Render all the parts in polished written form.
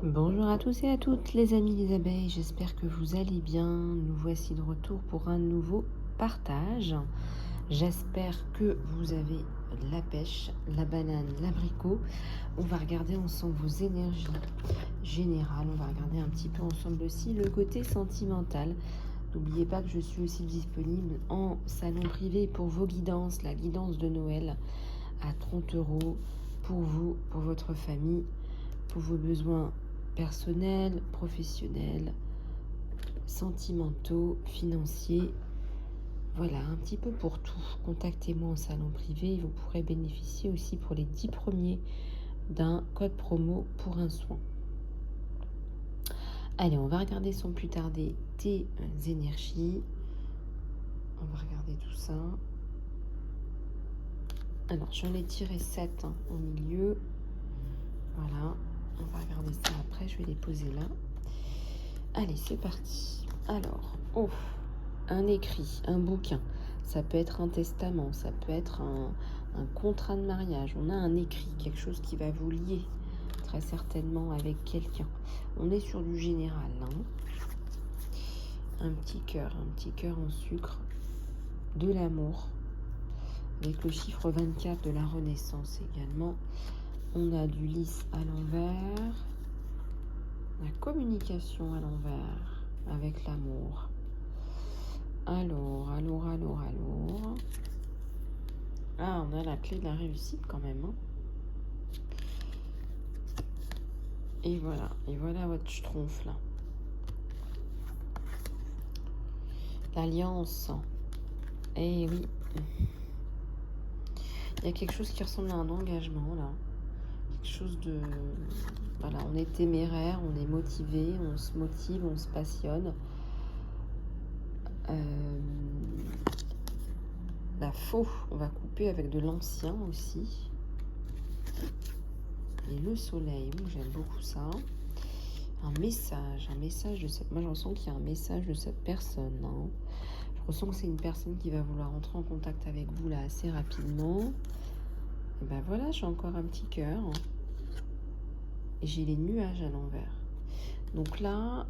Bonjour à tous et à toutes les amis des abeilles, j'espère que vous allez bien. Nous voici de retour pour un nouveau partage. J'espère que vous avez la pêche, la banane, l'abricot. On va regarder ensemble vos énergies générales. On va regarder un petit peu ensemble aussi le côté sentimental. N'oubliez pas que je suis aussi disponible en salon privé pour vos guidances, la guidance de Noël à 30 € pour vous, pour votre famille, pour vos besoins personnels, professionnels, sentimentaux, financiers. Voilà, un petit peu pour tout. Contactez-moi en salon privé et vous pourrez bénéficier aussi pour les 10 premiers d'un code promo pour un soin. Allez, on va regarder sans plus tarder tes énergies. On va regarder tout ça. Alors, j'en ai tiré 7 au milieu. Voilà, on va regarder ça après. Je vais les poser là. Allez, c'est parti. Alors, un écrit, un bouquin. Ça peut être un testament, ça peut être un contrat de mariage. On a un écrit, quelque chose qui va vous lier très certainement avec quelqu'un. On est sur du général, hein. Un petit cœur en sucre, de l'amour, avec le chiffre 24 de la Renaissance également. On a du lys à l'envers, la communication à l'envers, avec l'amour. Alors. Ah, on a la clé de la réussite quand même, hein. Et voilà votre schtroumpf là. L'alliance. Eh oui. Il y a quelque chose qui ressemble à un engagement là. Quelque chose de... Voilà, on est téméraire, on est motivé, on se motive, on se passionne. La faux, on va couper avec de l'ancien aussi. Et le soleil, j'aime beaucoup ça. Un message de cette... Moi, je ressens qu'il y a un message de cette personne, hein. Je ressens que c'est une personne qui va vouloir entrer en contact avec vous là assez rapidement. Et ben voilà, j'ai encore un petit cœur. Et j'ai les nuages à l'envers. Donc là,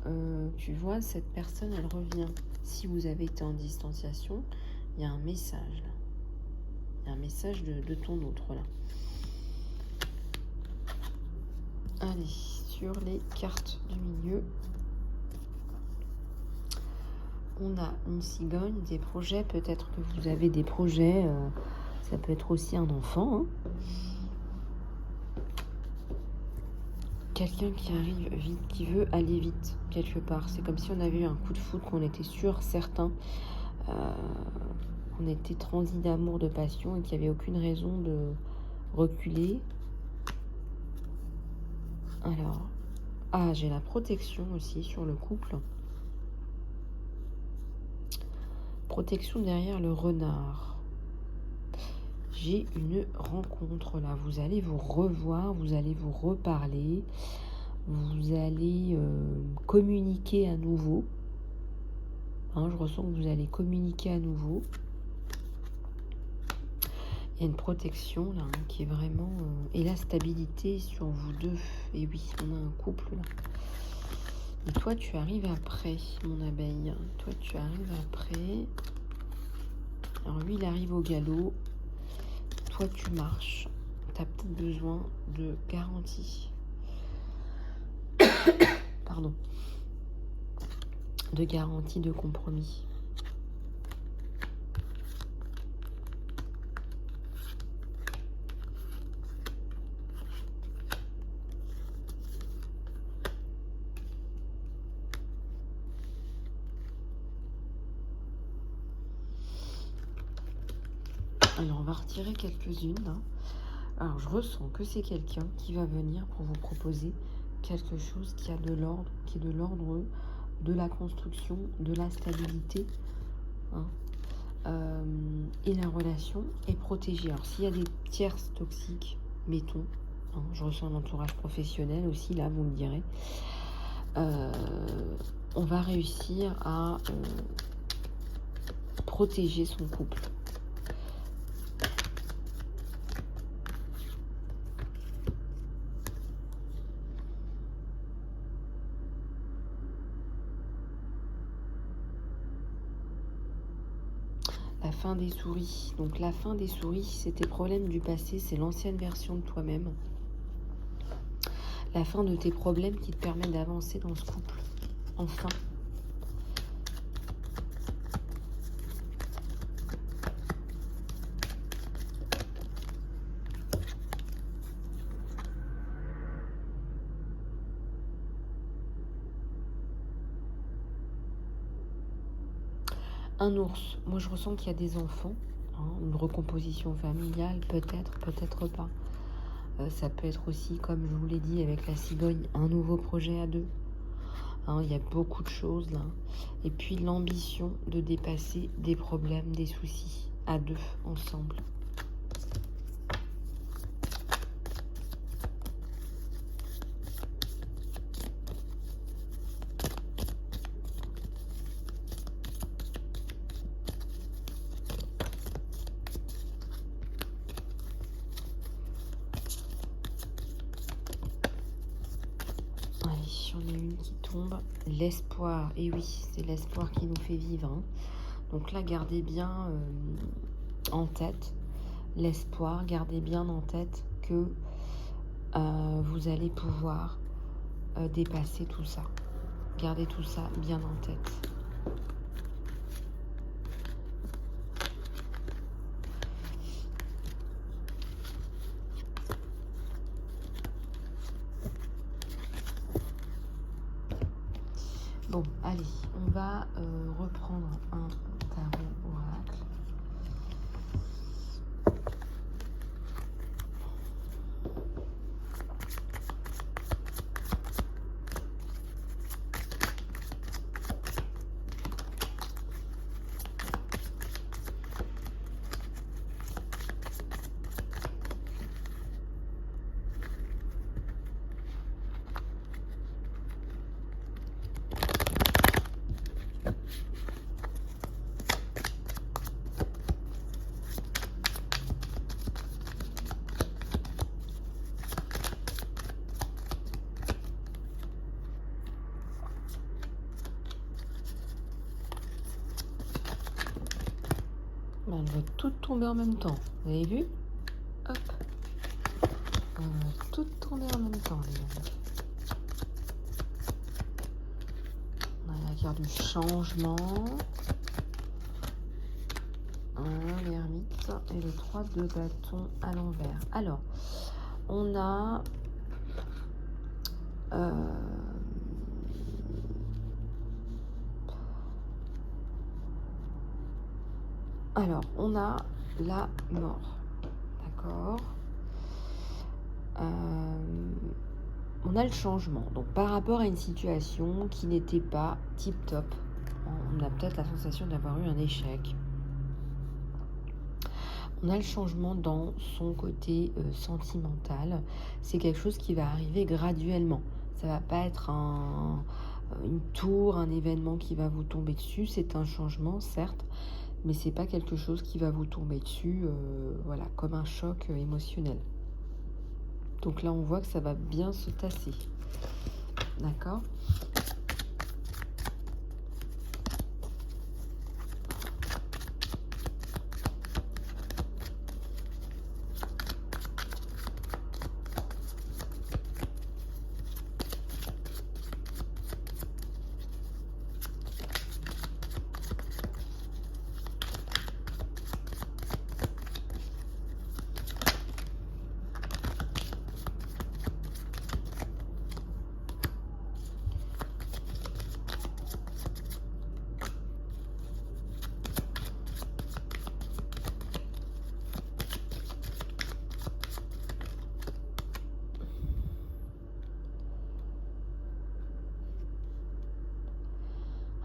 tu vois, cette personne, elle revient. Si vous avez été en distanciation, il y a un message là. Il y a un message de ton autre là. Allez, sur les cartes du milieu, on a une cigogne, des projets. Peut-être que vous avez des projets. Ça peut être aussi un enfant, hein. Quelqu'un qui arrive vite, qui veut aller vite, quelque part. C'est comme si on avait eu un coup de foudre, qu'on était sûr, certain, qu'on était transi d'amour, de passion, et qu'il n'y avait aucune raison de reculer. Alors, j'ai la protection aussi sur le couple. Protection derrière le renard. J'ai une rencontre là, vous allez vous revoir, vous allez vous reparler, vous allez communiquer à nouveau, hein, je ressens que vous allez communiquer à nouveau. Il y a une protection là, hein, qui est vraiment... et la stabilité sur vous deux. Et oui, on a un couple là. Et toi, tu arrives après, mon abeille. Toi, tu arrives après. Alors lui, il arrive au galop. Toi, tu marches. Tu as peut-être besoin de garantie. Pardon. De garantie, de compromis. Alors, on va retirer quelques-unes, hein. Alors, je ressens que c'est quelqu'un qui va venir pour vous proposer quelque chose qui a de l'ordre, qui est de l'ordre de la construction, de la stabilité, hein. Et la relation est protégée. Alors, s'il y a des tierces toxiques, mettons, hein, je ressens l'entourage professionnel aussi, là, vous me direz, on va réussir à protéger son couple. La fin des souris. Donc la fin des souris, c'est tes problèmes du passé, c'est l'ancienne version de toi-même. La fin de tes problèmes qui te permettent d'avancer dans ce couple. Enfin. Un ours. Moi, je ressens qu'il y a des enfants. Hein, une recomposition familiale, peut-être, peut-être pas. Ça peut être aussi, comme je vous l'ai dit avec la cigogne, un nouveau projet à deux. Hein, il y a beaucoup de choses là. Et puis l'ambition de dépasser des problèmes, des soucis à deux, ensemble. J'en ai une qui tombe. L'espoir. Et oui, c'est l'espoir qui nous fait vivre. Hein. Donc là, gardez bien en tête l'espoir. Gardez bien en tête que vous allez pouvoir dépasser tout ça. Gardez tout ça bien en tête. Bon, allez, on va reprendre un tarot oracle. Elle va toutes tomber en même temps. Vous avez vu? Hop. Elle va toutes tomber en même temps, les amis. On a la carte du changement. L'ermite et le 3 de bâton à l'envers. Alors, on a... Alors, on a la mort, d'accord. On a le changement. Donc, par rapport à une situation qui n'était pas tip-top, on a peut-être la sensation d'avoir eu un échec. On a le changement dans son côté sentimental. C'est quelque chose qui va arriver graduellement. Ça va pas être une tour, un événement qui va vous tomber dessus. C'est un changement, certes, mais c'est pas quelque chose qui va vous tomber dessus, voilà, comme un choc émotionnel. Donc là, on voit que ça va bien se tasser. D'accord ?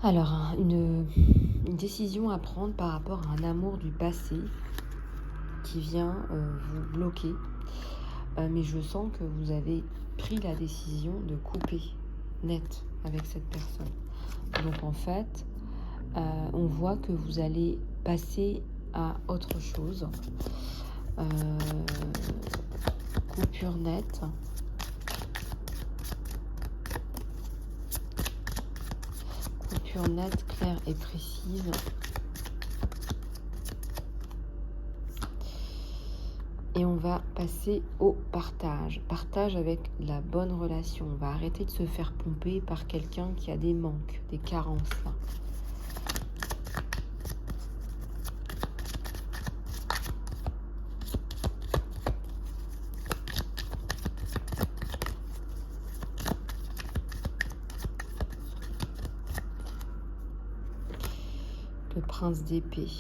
Alors, une décision à prendre par rapport à un amour du passé qui vient vous bloquer. Mais je sens que vous avez pris la décision de couper net avec cette personne. Donc en fait, on voit que vous allez passer à autre chose. Coupure nette. Nette, claire et précise. Et on va passer au partage. Partage avec la bonne relation. On va arrêter de se faire pomper par quelqu'un qui a des manques, des carences là. Le prince d'épée.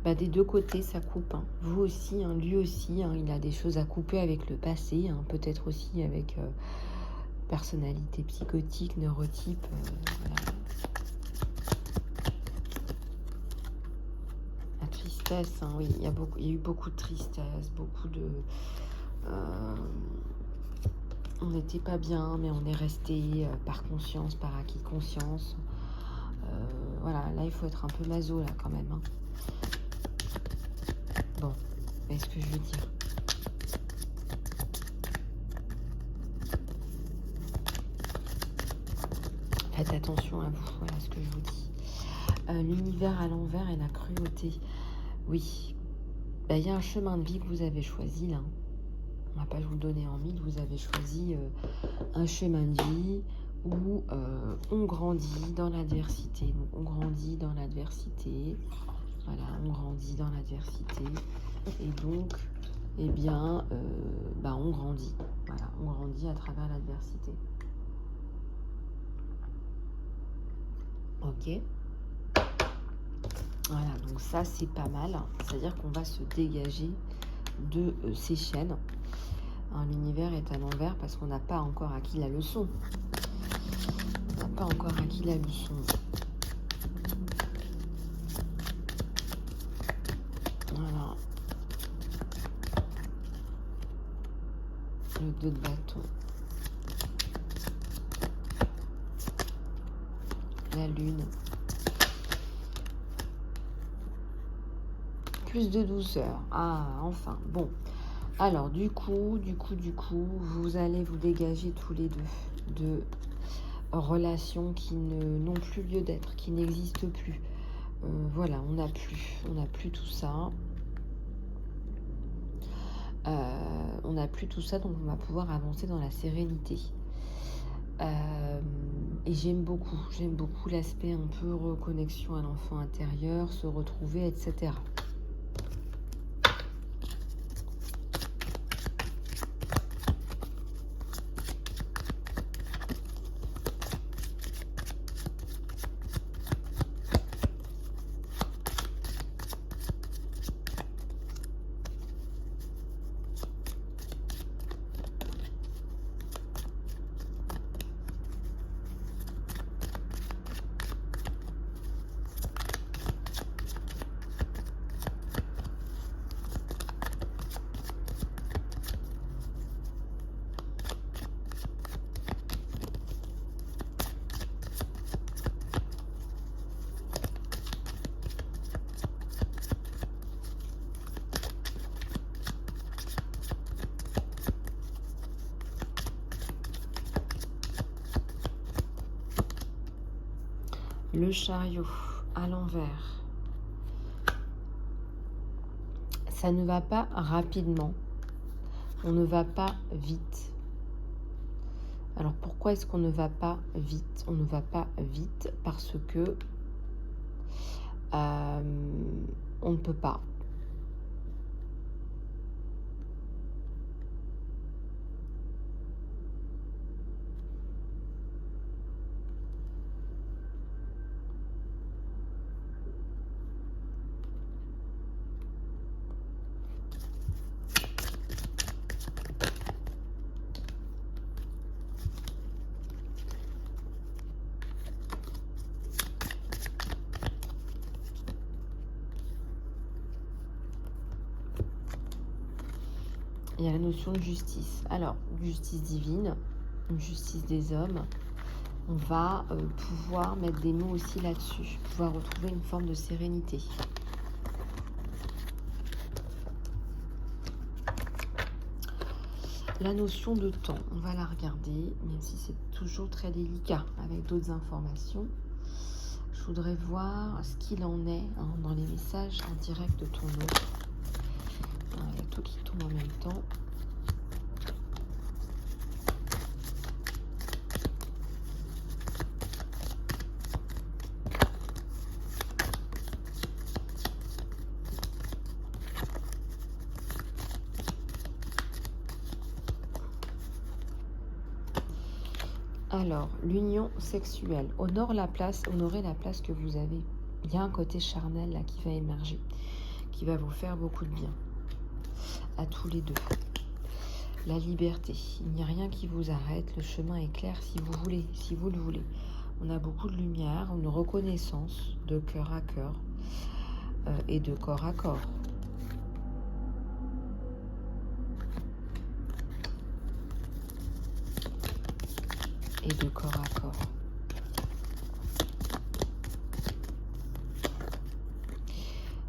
Bah, des deux côtés, ça coupe. Hein. Vous aussi, hein, lui aussi, hein, il a des choses à couper avec le passé, hein, peut-être aussi avec personnalité psychotique, neurotype. Voilà. La tristesse, hein, oui, il y a eu beaucoup de tristesse, beaucoup de... on n'était pas bien, mais on est resté par conscience, par acquis de conscience. Voilà, là, il faut être un peu maso, là, quand même. Hein. Bon, vous voyez ce que je veux dire. Faites attention à vous, voilà ce que je vous dis. L'univers à l'envers et la cruauté. Oui, il y a un chemin de vie que vous avez choisi, là. On ne va pas vous le donner en mille, vous avez choisi un chemin de vie où on grandit dans l'adversité. Donc, on grandit dans l'adversité. Voilà, on grandit dans l'adversité. Et donc, eh bien, on grandit. Voilà, on grandit à travers l'adversité. Ok. Voilà, donc ça, c'est pas mal. C'est-à-dire qu'on va se dégager de ces chaînes. Hein, l'univers est à l'envers parce qu'on n'a pas encore acquis la leçon. On n'a pas encore acquis la leçon. Voilà. Le 2 de bâton. La lune. Plus de douceur. Ah, enfin, bon. Alors, du coup, vous allez vous dégager tous les deux de relations qui n'ont plus lieu d'être, qui n'existent plus. Voilà, on n'a plus tout ça. On n'a plus tout ça, donc on va pouvoir avancer dans la sérénité. Et j'aime beaucoup l'aspect un peu reconnexion à l'enfant intérieur, se retrouver, etc. Le chariot à l'envers. Ça ne va pas rapidement. On ne va pas vite. Alors pourquoi est-ce qu'on ne va pas vite? On ne va pas vite parce que on ne peut pas. Il y a la notion de justice. Alors, justice divine, justice des hommes. On va pouvoir mettre des mots aussi là-dessus, pouvoir retrouver une forme de sérénité. La notion de temps, on va la regarder, même si c'est toujours très délicat avec d'autres informations. Je Je voudrais voir ce qu'il en est dans les messages en direct de ton autre. Il y a tout qui tombe en même temps. Alors, l'union sexuelle. Honorez la place que vous avez. Il y a un côté charnel là qui va émerger, qui va vous faire beaucoup de bien. À tous les deux. La liberté. Il n'y a rien qui vous arrête. Le chemin est clair si vous voulez, si vous le voulez. On a beaucoup de lumière, une reconnaissance de cœur à cœur et de corps à corps. Et de corps à corps.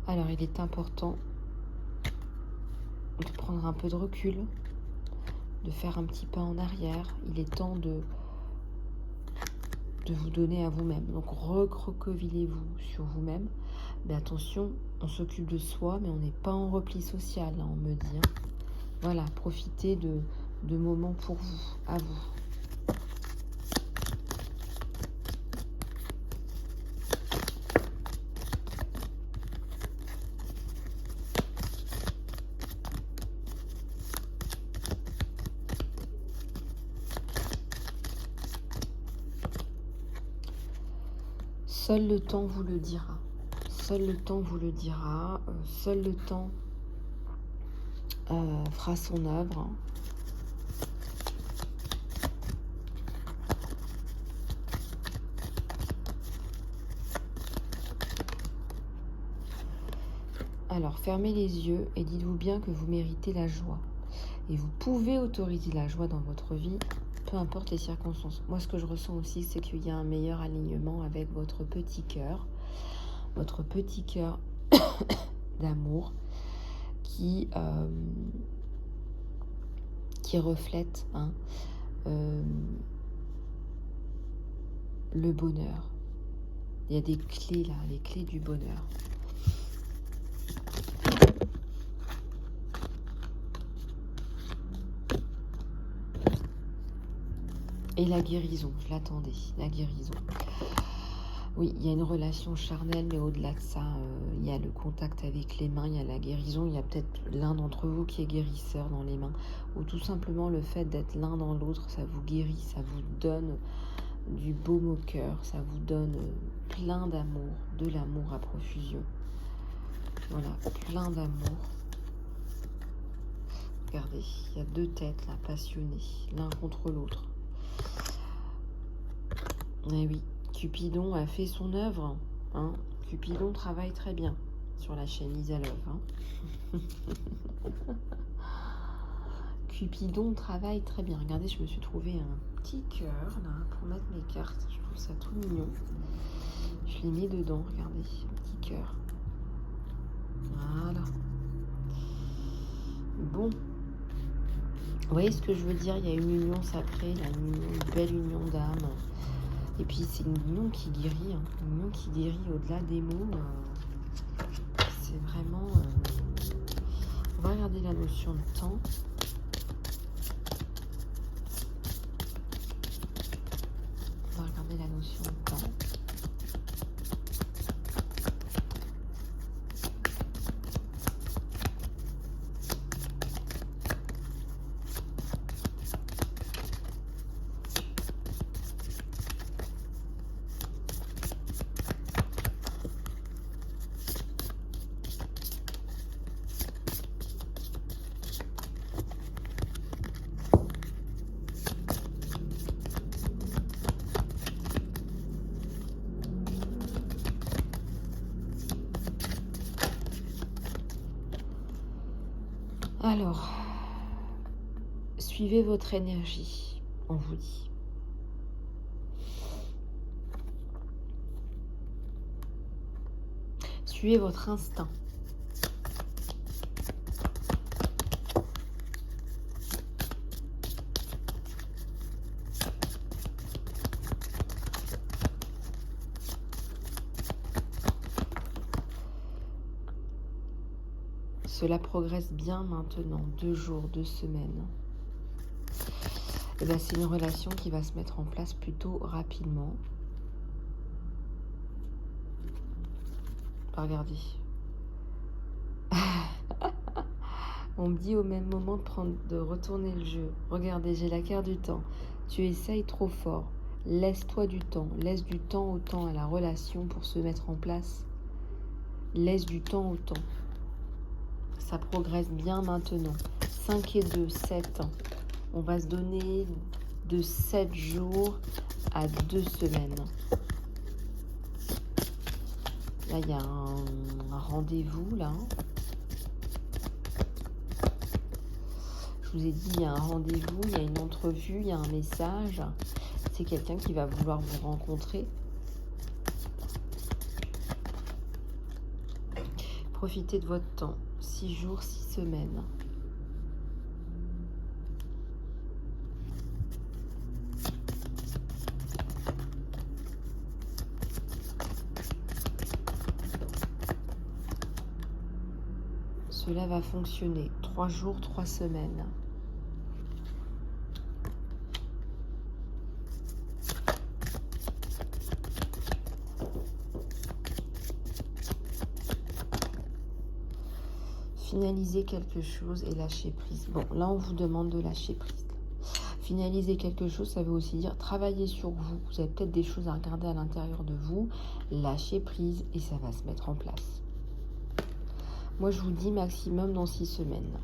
Alors, il est important de prendre un peu de recul, de faire un petit pas en arrière. Il est temps de vous donner à vous-même. Donc, recroquevillez-vous sur vous-même. Mais attention, on s'occupe de soi, mais on n'est pas en repli social, hein, on me dit. Hein. Voilà, profitez de moments pour vous, à vous. Seul le temps vous le dira. Seul le temps vous le dira. Seul le temps fera son œuvre. Alors, fermez les yeux et dites-vous bien que vous méritez la joie. Et vous pouvez autoriser la joie dans votre vie, peu importe les circonstances. Moi, ce que je ressens aussi, c'est qu'il y a un meilleur alignement avec votre petit cœur d'amour qui reflète le bonheur. Il y a des clés là, les clés du bonheur. Et la guérison, je l'attendais, la guérison. Oui, il y a une relation charnelle, mais au-delà de ça, il y a le contact avec les mains, il y a la guérison, il y a peut-être l'un d'entre vous qui est guérisseur dans les mains, ou tout simplement le fait d'être l'un dans l'autre, ça vous guérit, ça vous donne du baume au cœur, ça vous donne plein d'amour, de l'amour à profusion. Voilà, plein d'amour. Regardez, il y a deux têtes là, passionnées, l'un contre l'autre. Eh oui, Cupidon a fait son œuvre. Hein. Cupidon travaille très bien sur la chaîne Isa Love. Hein. Cupidon travaille très bien. Regardez, je me suis trouvé un petit cœur là pour mettre mes cartes. Je trouve ça tout mignon. Je l'ai mis dedans, regardez, un petit cœur. Voilà. Bon. Vous voyez ce que je veux dire? Il y a une union sacrée, là, une belle union d'âme. Et puis c'est une union qui guérit, hein. Une union qui guérit au-delà des mots. C'est vraiment... On va regarder la notion de temps. On va regarder la notion de temps. Alors, suivez votre énergie, on vous dit. Suivez votre instinct. Cela progresse bien maintenant, 2 jours, 2 semaines. Et ben, c'est une relation qui va se mettre en place plutôt rapidement. Regardez. On me dit au même moment de retourner le jeu. Regardez, j'ai la carte du temps. Tu essayes trop fort. Laisse-toi du temps. Laisse du temps au temps à la relation pour se mettre en place. Laisse du temps au temps. Ça progresse bien maintenant. 5 et 2, 7 ans. On va se donner de 7 jours à 2 semaines. Là, il y a un rendez-vous, là. Je vous ai dit, il y a un rendez-vous, il y a une entrevue, il y a un message. C'est quelqu'un qui va vouloir vous rencontrer. Profitez de votre temps. 6 jours, 6 semaines. Cela va fonctionner. 3 jours, 3 semaines. Finaliser quelque chose et lâcher prise. Bon, là, on vous demande de lâcher prise. Finaliser quelque chose, ça veut aussi dire travailler sur vous. Vous avez peut-être des choses à regarder à l'intérieur de vous. Lâcher prise et ça va se mettre en place. Moi, je vous dis maximum dans 6 semaines.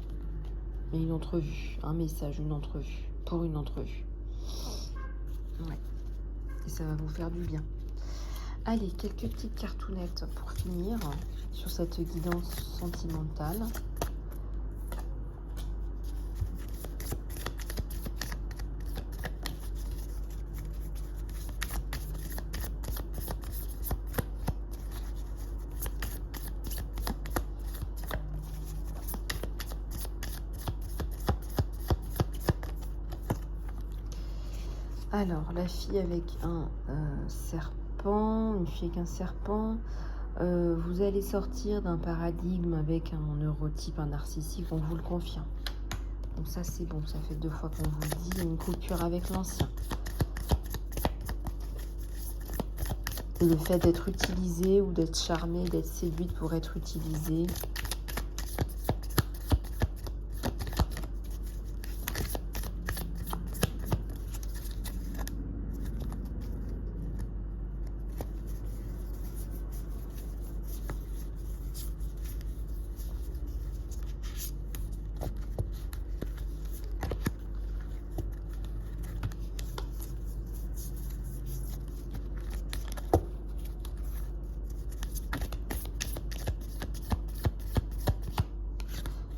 Et une entrevue, un message, une entrevue, pour une entrevue. Ouais. Et ça va vous faire du bien. Allez, quelques petites cartounettes pour finir sur cette guidance sentimentale. Alors, la fille avec un serpent, une fille avec un serpent, vous allez sortir d'un paradigme avec un neurotype, un narcissique, on vous le confirme. Donc ça, c'est bon, ça fait 2 fois qu'on vous le dit, il y a une coupure avec l'ancien. Le fait d'être utilisé ou d'être charmé, d'être séduite pour être utilisé.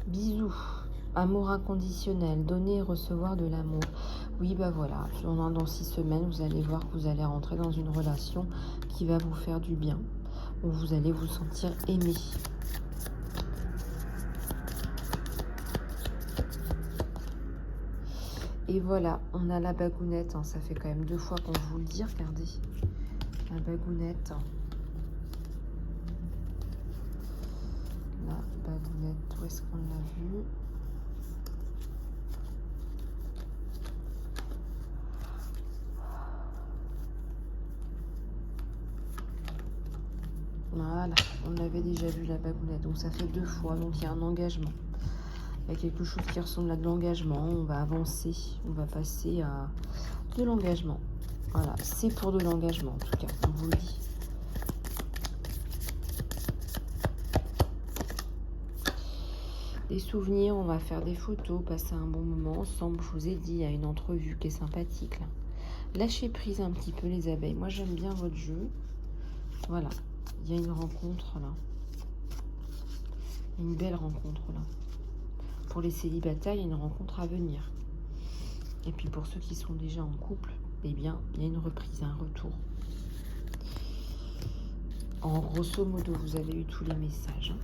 Bisous, amour inconditionnel, donner et recevoir de l'amour. Oui, bah voilà, dans 6 semaines, vous allez voir que vous allez rentrer dans une relation qui va vous faire du bien, où vous allez vous sentir aimé. Et voilà, on a la bagounette, hein, ça fait quand même 2 fois qu'on vous le dit, regardez, la bagounette. La bagounette, où est-ce qu'on l'a vue? Voilà, on avait déjà vu la bagounette, donc ça fait 2 fois, donc il y a un engagement. Il y a quelque chose qui ressemble à de l'engagement, on va avancer, on va passer à de l'engagement. Voilà, c'est pour de l'engagement en tout cas, on vous le dit. Des souvenirs, on va faire des photos, passer un bon moment ensemble. Je vous ai dit, il y a une entrevue qui est sympathique là. Lâchez prise un petit peu les abeilles. Moi j'aime bien votre jeu. Voilà, il y a une rencontre là. Une belle rencontre là. Pour les célibataires, il y a une rencontre à venir. Et puis pour ceux qui sont déjà en couple, eh bien, il y a une reprise, un retour. En grosso modo, vous avez eu tous les messages.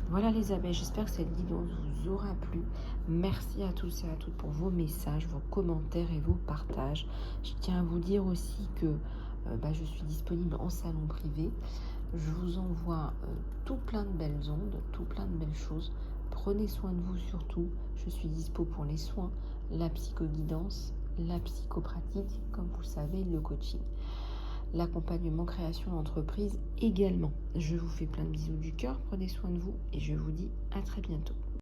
Voilà les abeilles, j'espère que cette guidance vous aura plu. Merci à tous et à toutes pour vos messages, vos commentaires et vos partages. Je tiens à vous dire aussi que je suis disponible en salon privé. Je vous envoie tout plein de belles ondes, tout plein de belles choses. Prenez soin de vous surtout. Je suis dispo pour les soins, la psychoguidance, la psychopratique, comme vous le savez, le coaching. L'accompagnement création d'entreprise également. Je vous fais plein de bisous du cœur, prenez soin de vous et je vous dis à très bientôt.